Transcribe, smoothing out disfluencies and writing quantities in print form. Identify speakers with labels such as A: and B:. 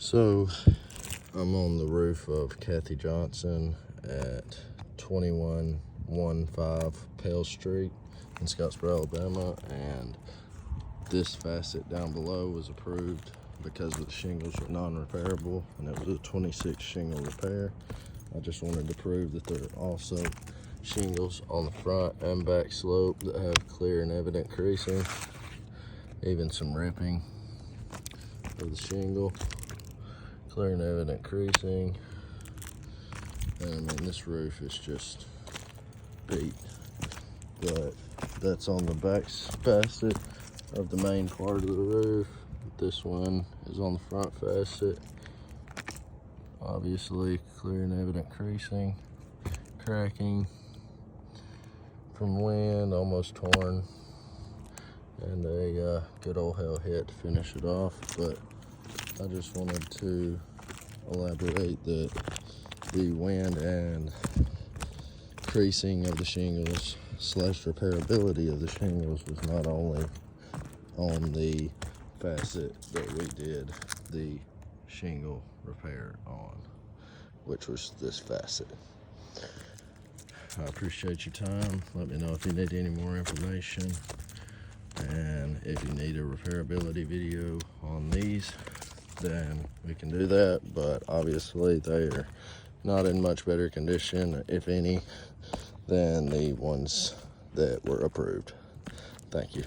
A: So I'm on the roof of Kathy Johnson at 2115 Pale Street in Scottsboro, Alabama, and this facet down below was approved because the shingles were non-repairable, and it was a 26 shingle repair. I just wanted to prove that there are also shingles on the front and back slope that have clear and evident creasing, even some ripping of the shingle, clear and evident creasing. And I mean, this roof is just beat, but that's on the back facet of the main part of the roof. This one is on the front facet. Obviously clear and evident creasing, cracking from wind, almost torn, and a good old hell hit to finish it off. But I just wanted to elaborate that the wind and creasing of the shingles / repairability of the shingles was not only on the facet that we did the shingle repair on, which was this facet. I appreciate your time. Let me know if you need any more information, and if you need a repairability video on these, then we can do that. But obviously they are not in much better condition, if any, than the ones that were approved. Thank you.